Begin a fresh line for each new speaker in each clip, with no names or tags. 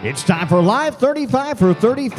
It's time for Live 35 for 35.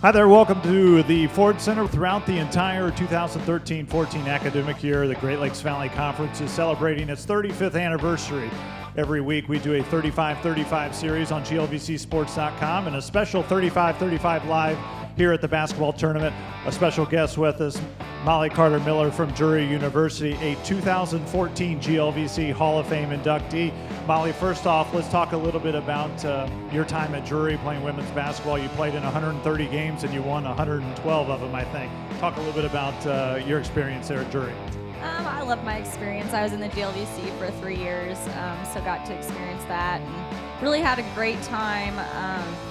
Hi there, welcome to the Ford Center. Throughout the entire 2013-14 academic year, the Great Lakes Valley Conference is celebrating its 35th anniversary. Every week we do a 35-35 series on GLVCsports.com and a special 35-35 live here at the basketball tournament. A special guest with us, Molly Carter-Miller from Drury University, a 2014 GLVC Hall of Fame inductee. Molly, first off, let's talk a little bit about your time at Drury playing women's basketball. You played in 130 games and you won 112 of them, I think. Talk a little bit about your experience there at Drury.
I loved my experience. I was in the GLVC for 3 years, so got to experience that and really had a great time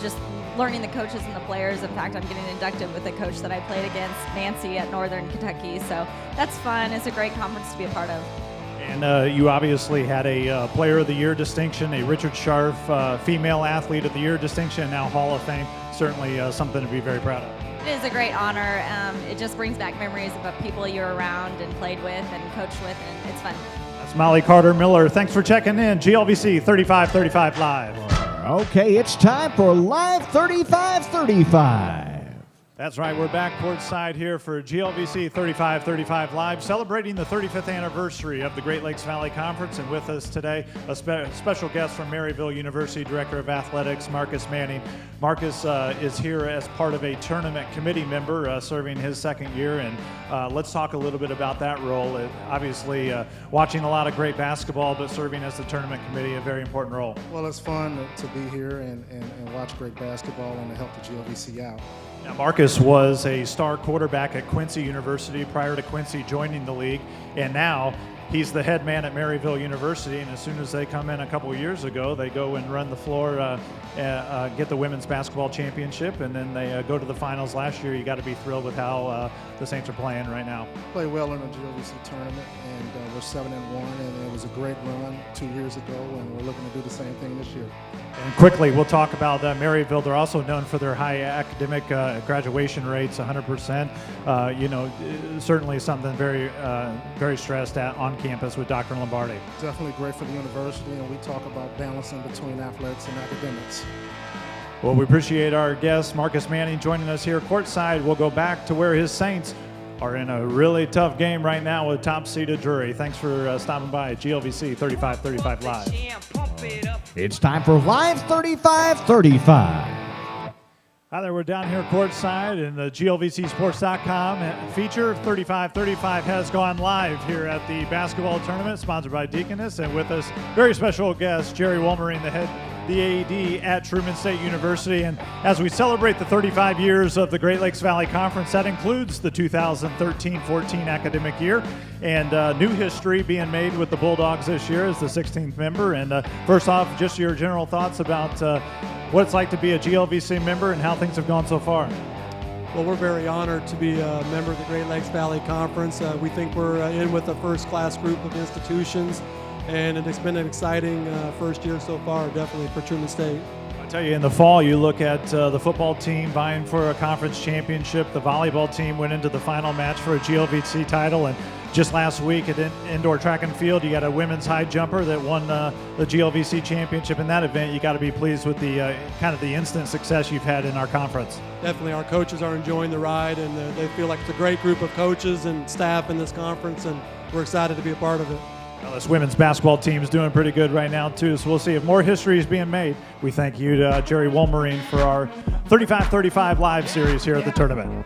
just learning the coaches and the players. In fact, I'm getting inducted with a coach that I played against, Nancy, at Northern Kentucky, so that's fun. It's a great conference to be a part of.
And you obviously had a Player of the Year distinction, a Richard Scharf Female Athlete of the Year distinction, and now Hall of Fame. Certainly something to be very proud of.
It is a great honor. It just brings back memories of people you're around and played with and coached with, and it's fun.
That's Molly Carter-Miller. Thanks for checking in. GLVC 35-35 Live.
Okay, it's time for Live 35-35.
That's right, we're back courtside here for GLVC 35-35 Live, celebrating the 35th anniversary of the Great Lakes Valley Conference. And with us today, a special guest from Maryville University, Director of Athletics, Marcus Manning. Marcus is here as part of a tournament committee member, serving his second year. And let's talk a little bit about that role. Obviously, watching a lot of great basketball, but serving as the tournament committee, a very important role.
Well, it's fun to be here and watch great basketball and to help the GLVC out.
Now, Marcus was a star quarterback at Quincy University prior to Quincy joining the league, and now he's the head man at Maryville University. And as soon as they come in a couple of years ago, they go and run the floor, get the women's basketball championship, and then they go to the finals last year. You got to be thrilled with how the Saints are playing right now.
Played well in the GLVC tournament, and we're 7-1, and it was a great run 2 years ago, and we're looking to do the same thing this year.
And quickly, we'll talk about Maryville. They're also known for their high academic graduation rates, 100%. Certainly something very, very stressed on campus with Dr. Lombardi.
Definitely great for the university, and we talk about balancing between athletics and academics.
Well, we appreciate our guest, Marcus Manning, joining us here courtside. We'll go back to where his Saints are in a really tough game right now with top-seeded Drury. Thanks for stopping by at GLVC 35-35 Live.
It's time for Live 35-35.
Hi there, we're down here courtside, and the GLVCsports.com feature 35-35 has gone live here at the basketball tournament, sponsored by Deaconess, and with us, very special guest, Jerry Wolmerine, the AED at Truman State University. And as we celebrate the 35 years of the Great Lakes Valley Conference, that includes the 2013-14 academic year, and new history being made with the Bulldogs this year as the 16th member. And first off, just your general thoughts about what it's like to be a GLVC member and how things have gone so far.
Well, we're very honored to be a member of the Great Lakes Valley Conference. We think we're in with a first-class group of institutions, and it's been an exciting first year so far, definitely for Truman State.
I tell you, in the fall, you look at the football team vying for a conference championship. The volleyball team went into the final match for a GLVC title, and just last week at indoor track and field, you got a women's high jumper that won the GLVC championship in that event. You got to be pleased with the kind of the instant success you've had in our conference.
Definitely, our coaches are enjoying the ride, and they feel like it's a great group of coaches and staff in this conference, and we're excited to be a part of it.
Well, this women's basketball team is doing pretty good right now, too, so we'll see if more history is being made. We thank you to Jerry Wolmerine for our 35-35 live series here at the tournament.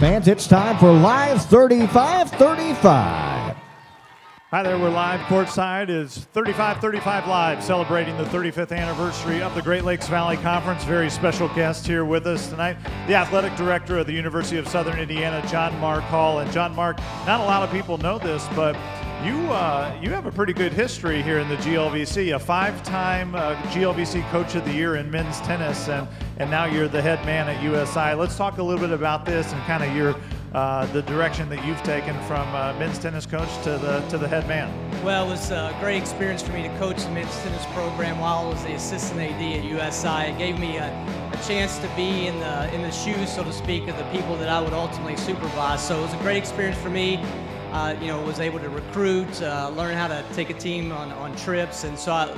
Fans, it's time for Live 35-35.
Hi there, we're live courtside. It's 35-35 Live, celebrating the 35th anniversary of the Great Lakes Valley Conference. Very special guest here with us tonight, the athletic director of the University of Southern Indiana, John Mark Hall. And John Mark, not a lot of people know this, but you have a pretty good history here in the GLVC, a five-time GLVC Coach of the Year in men's tennis, and now you're the head man at USI. Let's talk a little bit about this and kind of your the direction that you've taken from men's tennis coach to the head man.
Well, it was a great experience for me to coach the men's tennis program while I was the assistant AD at USI. It gave me a chance to be in the shoes, so to speak, of the people that I would ultimately supervise. So it was a great experience for me. was able to recruit, learn how to take a team on trips, and so I,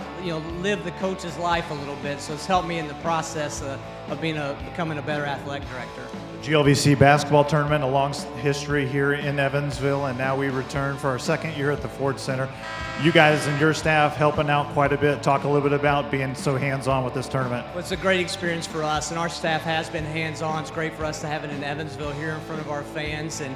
live the coach's life a little bit. So it's helped me in the process of becoming a better athletic director.
GLVC basketball tournament, a long history here in Evansville, and now we return for our second year at the Ford Center. You guys and your staff helping out quite a bit. Talk a little bit about being so hands-on with this tournament.
Well, it's a great experience for us, and our staff has been hands-on. It's great for us to have it in Evansville here in front of our fans, and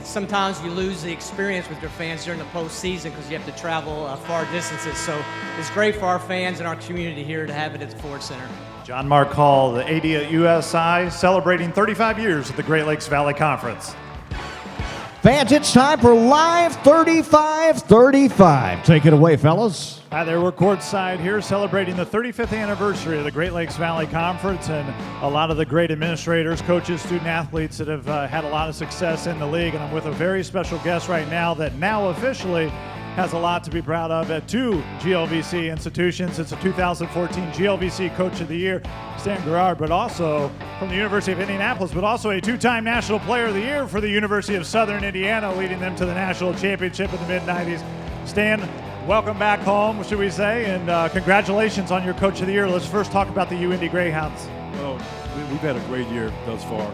sometimes you lose the experience with your fans during the postseason because you have to travel far distances. So it's great for our fans and our community here to have it at the Ford Center.
John Mark Hall, the AD at USI, celebrating 35 years at the Great Lakes Valley Conference.
Fans, it's time for Live 35-35. Take it away, fellas.
Hi there, we're courtside here celebrating the 35th anniversary of the Great Lakes Valley Conference, and a lot of the great administrators, coaches, student athletes that have had a lot of success in the league. And I'm with a very special guest right now that now officially has a lot to be proud of at two GLVC institutions. It's a 2014 GLVC Coach of the Year, Stan Gerard, but also from the University of Indianapolis, but also a two-time National Player of the Year for the University of Southern Indiana, leading them to the national championship in the mid-90s. Stan, welcome back home, should we say, and congratulations on your Coach of the Year. Let's first talk about the UIndy Greyhounds.
Well, we've had a great year thus far.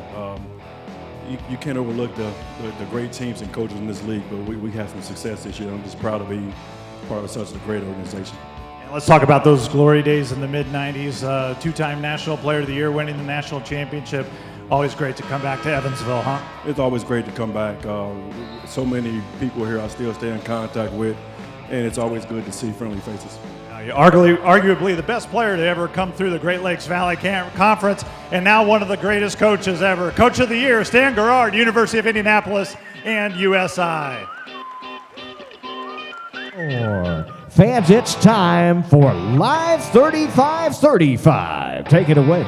You can't overlook the great teams and coaches in this league, but we had some success this year. I'm just proud to be part of such a great organization.
And let's talk about those glory days in the mid-90s. Two-time National Player of the Year, winning the national championship. Always great to come back to Evansville, huh?
It's always great to come back. So many people here I still stay in contact with, and it's always good to see friendly faces.
Arguably the best player to ever come through the Great Lakes Valley Conference, and now one of the greatest coaches ever. Coach of the Year, Stan Gerard, University of Indianapolis and USI.
Fans, it's time for Live 35-35. Take it away.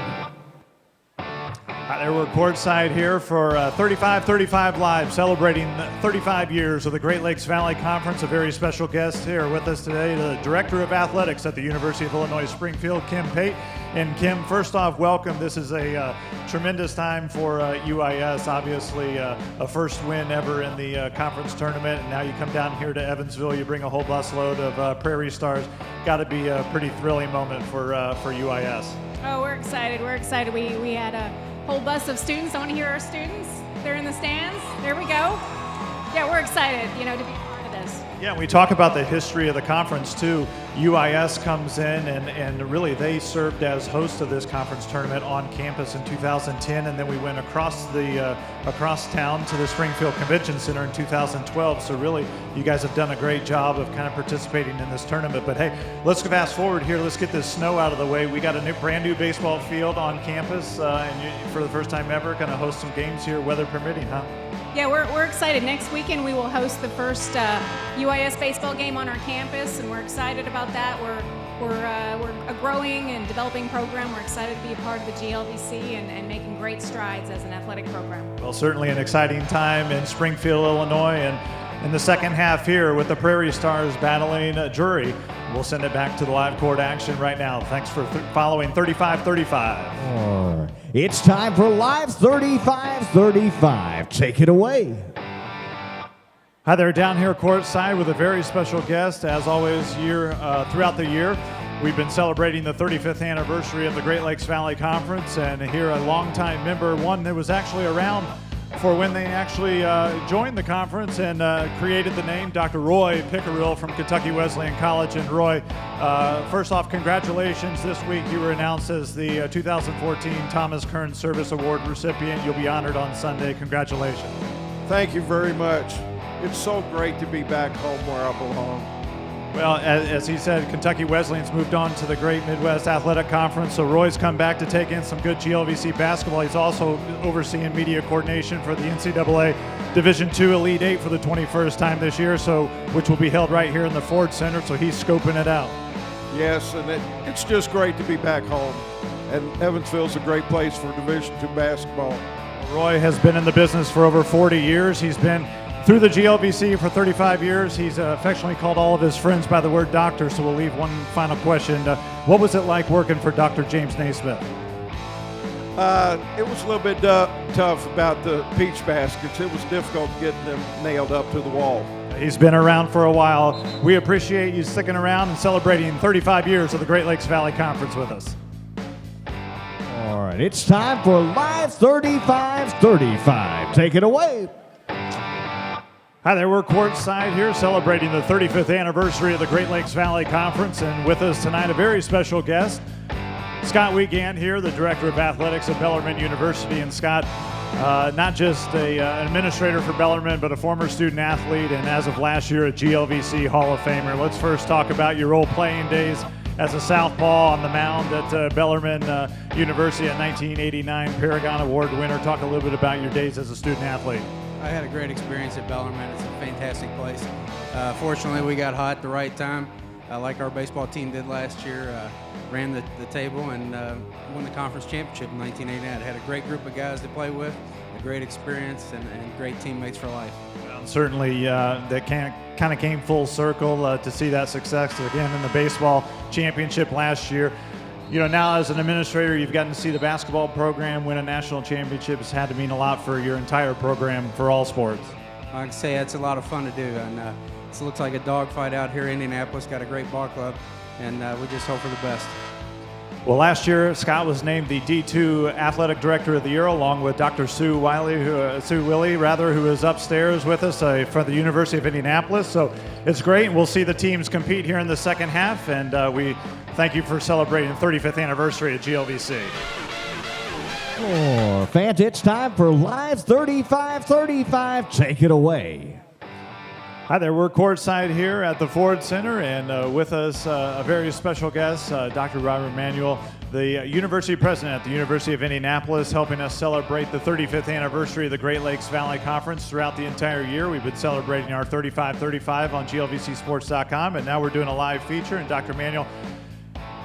There we're courtside here for 35-35 Live, celebrating 35 years of the Great Lakes Valley Conference. A very special guest here with us today, the Director of Athletics at the University of Illinois Springfield, Kim Pate. And Kim, first off, welcome. This is a tremendous time for UIS, obviously a first win ever in the conference tournament. And now you come down here to Evansville, you bring a whole busload of Prairie Stars. Got to be a pretty thrilling moment for UIS.
Oh, we're excited. We're excited. We had a whole bus of students. I want to hear our students. They're in the stands. There we go. Yeah, we're excited, to be part of this.
Yeah, we talk about the history of the conference too. UIS comes in and really they served as host of this conference tournament on campus in 2010, and then we went across town to the Springfield Convention Center in 2012. So really, you guys have done a great job of kind of participating in this tournament. But hey, let's fast forward here. Let's get this snow out of the way. We got a brand new baseball field on campus, and you, for the first time ever, going to host some games here, weather permitting, huh?
Yeah, we're excited. Next weekend we will host the first UIS baseball game on our campus, and we're excited about that. We're a growing and developing program. We're excited to be a part of the GLVC and making great strides as an athletic program.
Well, certainly an exciting time in Springfield, Illinois, and in the second half here with the Prairie Stars battling Drury. We'll send it back to the live court action right now. Thanks for following 35-35.
It's time for Live 35-35. Take it away.
Hi there, down here courtside with a very special guest. As always, throughout the year, we've been celebrating the 35th anniversary of the Great Lakes Valley Conference, and here a longtime member, one that was actually around for when they actually joined the conference and created the name, Dr. Roy Pickerill from Kentucky Wesleyan College. And Roy, first off, congratulations. This week you were announced as the 2014 Thomas Kern Service Award recipient. You'll be honored on Sunday. Congratulations.
Thank you very much. It's so great to be back home where I belong.
Well, as he said, Kentucky Wesleyan's moved on to the Great Midwest Athletic Conference, so Roy's come back to take in some good GLVC basketball. He's also overseeing media coordination for the NCAA Division II Elite Eight for the 21st time this year, which will be held right here in the Ford Center, so he's scoping it out.
Yes, and it's just great to be back home, and Evansville's a great place for Division II basketball.
Roy has been in the business for over 40 years. He's been through the GLVC for 35 years. He's affectionately called all of his friends by the word doctor, so we'll leave one final question. What was it like working for Dr. James Naismith?
It was a little bit tough about the peach baskets. It was difficult getting them nailed up to the wall.
He's been around for a while. We appreciate you sticking around and celebrating 35 years of the Great Lakes Valley Conference with us.
All right, it's time for Live 35-35. Take it away.
Hi there, we're courtside here celebrating the 35th anniversary of the Great Lakes Valley Conference, and with us tonight a very special guest, Scott Wiegand here, the Director of Athletics at Bellarmine University. And Scott, not just an administrator for Bellarmine, but a former student athlete, and as of last year a GLVC Hall of Famer. Let's first talk about your old playing days as a southpaw on the mound at Bellarmine University, a 1989 Paragon Award winner. Talk a little bit about your days as a student athlete.
I had a great experience at Bellarmine. It's a fantastic place. Fortunately, we got hot at the right time, like our baseball team did last year. Ran the table and won the conference championship in 1989. Had a great group of guys to play with, a great experience, and great teammates for life.
Well, certainly that kind of came full circle to see that success again in the baseball championship last year. You know, now as an administrator, you've gotten to see the basketball program win a national championship. It's had to mean a lot for your entire program for all sports.
I can say it's a lot of fun to do, and it looks like a dogfight out here in Indianapolis. Got a great ball club, and we just hope for the best.
Well, last year, Scott was named the D2 Athletic Director of the Year, along with Dr. Sue Willey, who is upstairs with us from the University of Indianapolis. So it's great. We'll see the teams compete here in the second half, and we thank you for celebrating the 35th anniversary of GLVC.
Oh, fans, it's time for Live 35-35. Take it away.
Hi there, we're courtside here at the Ford Center, and with us a very special guest, Dr. Robert Manuel, the University President at the University of Indianapolis, helping us celebrate the 35th anniversary of the Great Lakes Valley Conference throughout the entire year. We've been celebrating our 35-35 on GLVCsports.com, and now we're doing a live feature, and Dr. Manuel,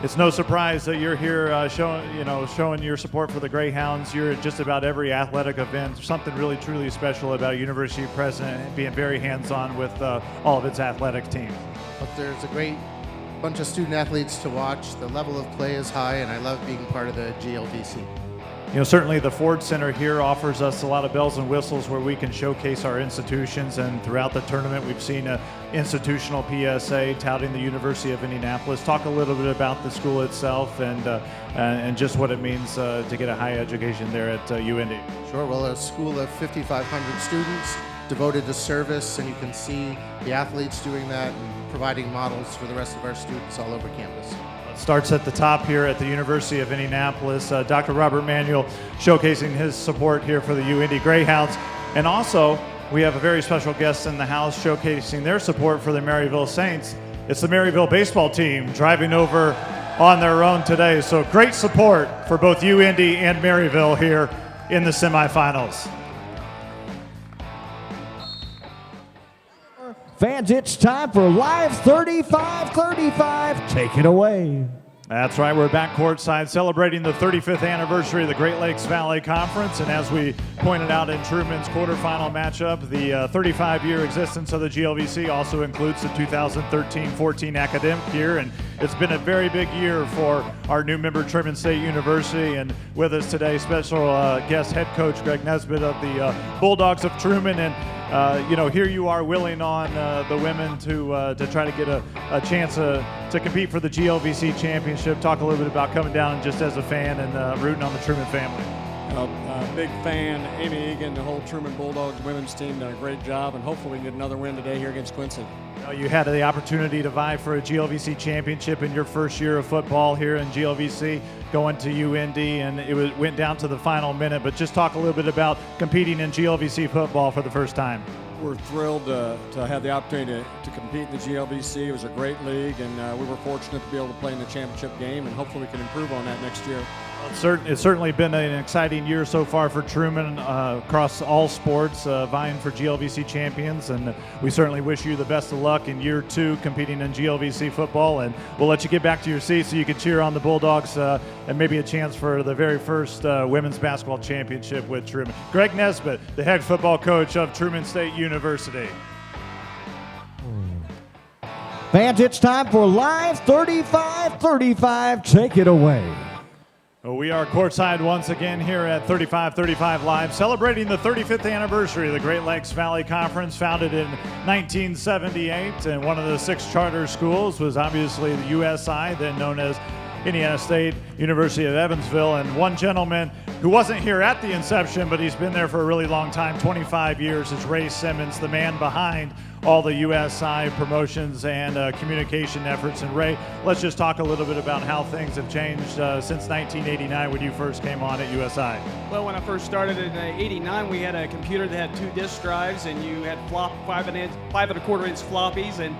it's no surprise that you're here showing your support for the Greyhounds. You're at just about every athletic event. Something really, truly special about University President and being very hands-on with all of its athletic teams.
But there's a great bunch of student athletes to watch. The level of play is high, and I love being part of the GLVC.
You know, certainly the Ford Center here offers us a lot of bells and whistles where we can showcase our institutions, and throughout the tournament we've seen an institutional PSA touting the University of Indianapolis. Talk a little bit about the school itself and just what it means to get a high education there at UIndy.
Sure, well, a school of 5,500 students devoted to service, and you can see the athletes doing that and providing models for the rest of our students all over campus.
Starts at the top here at the University of Indianapolis. Dr. Robert Manuel showcasing his support here for the UIndy Greyhounds. And also, we have a very special guest in the house showcasing their support for the Maryville Saints. It's the Maryville baseball team driving over on their own today. So great support for both UIndy and Maryville here in the semifinals.
Fans, it's time for Live 35-35. Take it away.
That's right, we're back courtside celebrating the 35th anniversary of the Great Lakes Valley Conference, and as we pointed out in Truman's quarterfinal matchup, the 35-year existence of the GLVC also includes the 2013-14 academic year, and it's been a very big year for our new member, Truman State University. And with us today, special guest head coach Greg Nesbitt of the Bulldogs of Truman. And here you are willing on the women to try to get a chance to compete for the GLVC championship. Talk a little bit about coming down just as a fan and rooting on the Truman family.
Big fan, Amy Egan, the whole Truman Bulldogs women's team done a great job, and hopefully we can get another win today here against Quincy.
You had the opportunity to vie for a GLVC championship in your first year of football here in GLVC, going to UIndy, and it went down to the final minute. But just talk a little bit about competing in GLVC football for the first time.
We're thrilled to have the opportunity to compete in the GLVC. It was a great league, and we were fortunate to be able to play in the championship game, and hopefully we can improve on that next year.
It's certainly been an exciting year so far for Truman across all sports, vying for GLVC champions, and we certainly wish you the best of luck in year 2 competing in GLVC football, and we'll let you get back to your seat so you can cheer on the Bulldogs and maybe a chance for the very first women's basketball championship with Truman. Greg Nesbitt, the head football coach of Truman State University.
Fans, it's time for Live 35-35. Take it away.
Well, we are courtside once again here at 35-35 Live, celebrating the 35th anniversary of the Great Lakes Valley Conference, founded in 1978. And one of the 6 charter schools was obviously the USI, then known as Indiana State University of Evansville. And one gentleman who wasn't here at the inception, but he's been there for a really long time, 25 years, is Ray Simmons, the man behind all the USI promotions and communication efforts. And Ray, let's just talk a little bit about how things have changed since 1989 when you first came on at USI.
Well, when I first started in '89, we had a computer that had 2 disk drives, and you had 5 1/4 inch floppies, and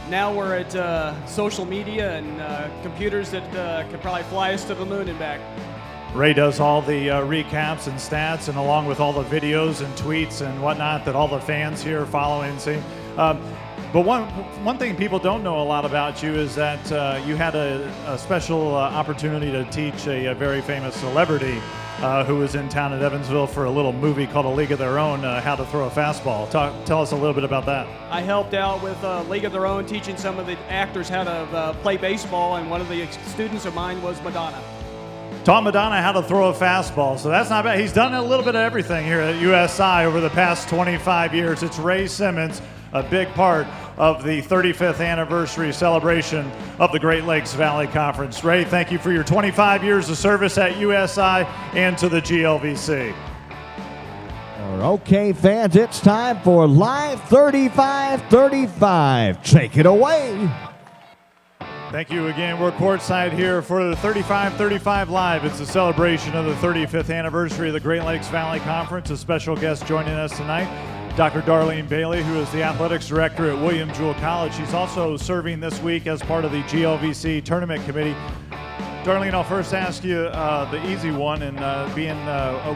now we're at social media and computers that could probably fly us to the moon and back.
Ray does all the recaps and stats, and along with all the videos and tweets and whatnot that all the fans here follow and see. But one thing people don't know a lot about you is that you had a special opportunity to teach a very famous celebrity who was in town at Evansville for a little movie called A League of Their Own, How to Throw a Fastball. Tell us a little bit about that.
I helped out with League of Their Own, teaching some of the actors how to play baseball, and one of the students of mine was Madonna.
Taught Madonna how to throw a fastball, so that's not bad. He's done a little bit of everything here at USI over the past 25 years. It's Ray Simmons, a big part of the 35th anniversary celebration of the Great Lakes Valley Conference. Ray, thank you for your 25 years of service at USI and to the GLVC.
Okay, fans, it's time for Live 35-35. Take it away.
Thank you again. We're courtside here for the 35-35 Live. It's a celebration of the 35th anniversary of the Great Lakes Valley Conference. A special guest joining us tonight, Dr. Darlene Bailey, who is the athletics director at William Jewell College. She's also serving this week as part of the GLVC Tournament Committee. Darlene, I'll first ask you the easy one, and being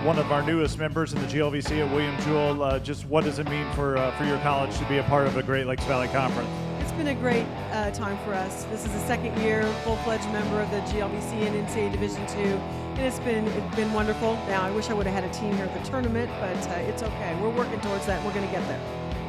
one of our newest members in the GLVC at William Jewell, just what does it mean for your college to be a part of the Great Lakes Valley Conference?
It's been a great time for us. This is the second year full-fledged member of the GLVC and NCAA Division II, and it's been wonderful. Now, I wish I would have had a team here at the tournament, but it's okay. We're working towards that. We're going to get there.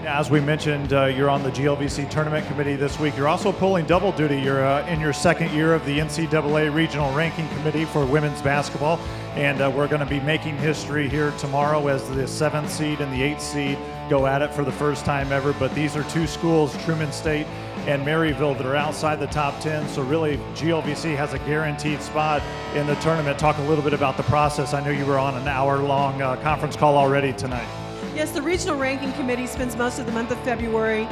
As we mentioned, you're on the GLVC Tournament Committee this week. You're also pulling double duty. You're in your second year of the NCAA Regional Ranking Committee for women's basketball, and we're going to be making history here tomorrow as the 7th seed and the 8th seed go at it for the first time ever. But these are 2 schools, Truman State and Maryville, that are outside the top 10. So really, GLVC has a guaranteed spot in the tournament. Talk a little bit about the process. I know you were on an hour-long conference call already tonight.
Yes, the Regional Ranking Committee spends most of the month of February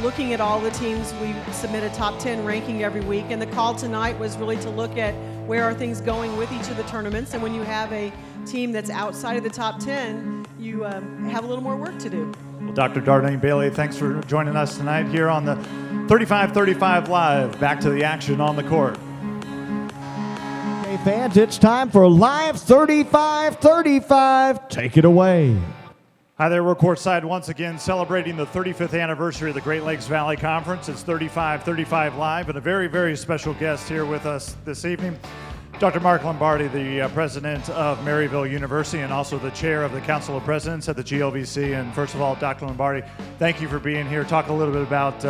looking at all the teams. We submit a top 10 ranking every week, and the call tonight was really to look at where are things going with each of the tournaments. And when you have a team that's outside of the top 10, you have a little more work to do.
Well, Dr. Darlene Bailey, thanks for joining us tonight here on the 35-35 Live. Back to the action on the court.
Okay, fans, it's time for Live 35-35. Take it away.
Hi there, we're courtside once again celebrating the 35th anniversary of the Great Lakes Valley Conference. It's 35-35 Live, and a very, very special guest here with us this evening, Dr. Mark Lombardi, the president of Maryville University and also the chair of the Council of Presidents at the GLVC. And first of all, Dr. Lombardi, thank you for being here. Talk a little bit about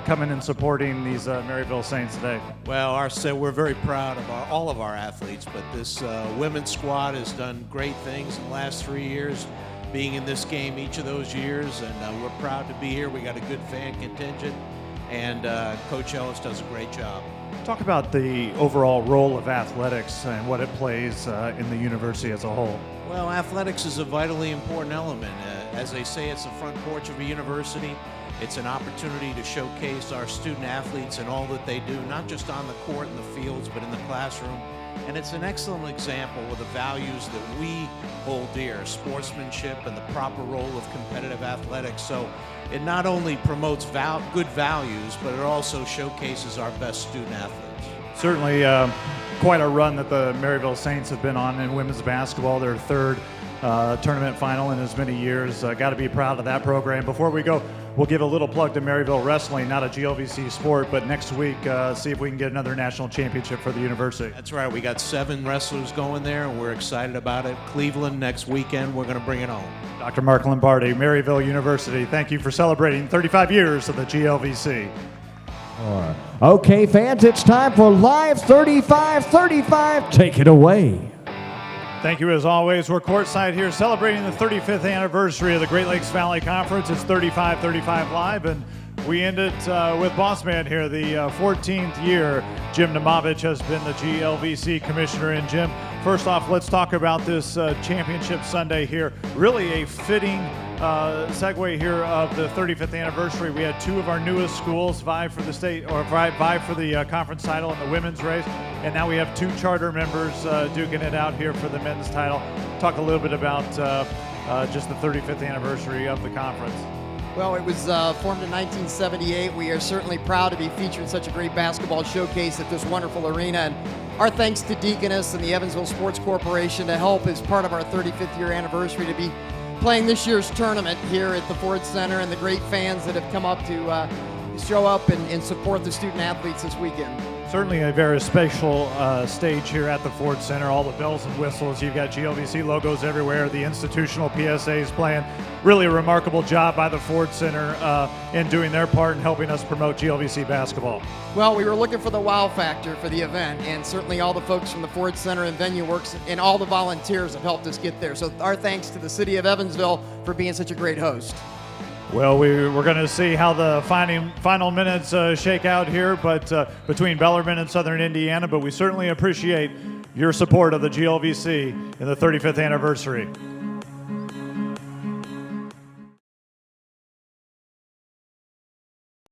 coming and supporting these Maryville Saints today.
Well, we're very proud of all of our athletes, but this women's squad has done great things in the last 3 years, being in this game each of those years, and we're proud to be here. We got a good fan contingent, and Coach Ellis does a great job.
Talk about the overall role of athletics and what it plays in the university as a whole.
Well, athletics is a vitally important element. As they say, it's the front porch of a university. It's an opportunity to showcase our student athletes and all that they do, not just on the court and the fields, but in the classroom. And it's an excellent example of the values that we hold dear, sportsmanship and the proper role of competitive athletics. So it not only promotes good values, but it also showcases our best student athletes.
Certainly quite a run that the Maryville Saints have been on in women's basketball, their 3rd tournament final in as many years. Got to be proud of that program. Before we go, we'll give a little plug to Maryville Wrestling, not a GLVC sport, but next week see if we can get another national championship for the university.
That's right. We got 7 wrestlers going there, and we're excited about it. Cleveland next weekend, we're going to bring it home.
Dr. Mark Lombardi, Maryville University, thank you for celebrating 35 years of the GLVC.
All right. Okay, fans, it's time for Live 35-35. Take it away.
Thank you as always. We're courtside here celebrating the 35th anniversary of the Great Lakes Valley Conference. It's 35-35 Live, and we end it with Boss Man here, the 14th year. Jim Namovich has been the GLVC commissioner. And Jim, first off, let's talk about this championship Sunday here. Really a fitting segue here of the 35th anniversary. We had two of our newest schools vie for the state or vie for the conference title in the women's race, and now we have two charter members duking it out here for the men's title. Talk a little bit about just the 35th anniversary of the conference.
Well, it was formed in 1978. We are certainly proud to be featured in such a great basketball showcase at this wonderful arena. And our thanks to Deaconess and the Evansville Sports Corporation to help as part of our 35th year anniversary to be playing this year's tournament here at the Ford Center, and the great fans that have come up to show up and support the student athletes this weekend.
Certainly a very special stage here at the Ford Center. All the bells and whistles. You've got GLVC logos everywhere. The institutional PSAs playing. Really a remarkable job by the Ford Center in doing their part and helping us promote GLVC basketball.
Well, we were looking for the wow factor for the event, and certainly all the folks from the Ford Center and Venue Works and all the volunteers have helped us get there. So our thanks to the city of Evansville for being such a great host.
Well, we're going to see how the final minutes shake out here, but between Bellarmine and Southern Indiana. But we certainly appreciate your support of the GLVC in the 35th anniversary.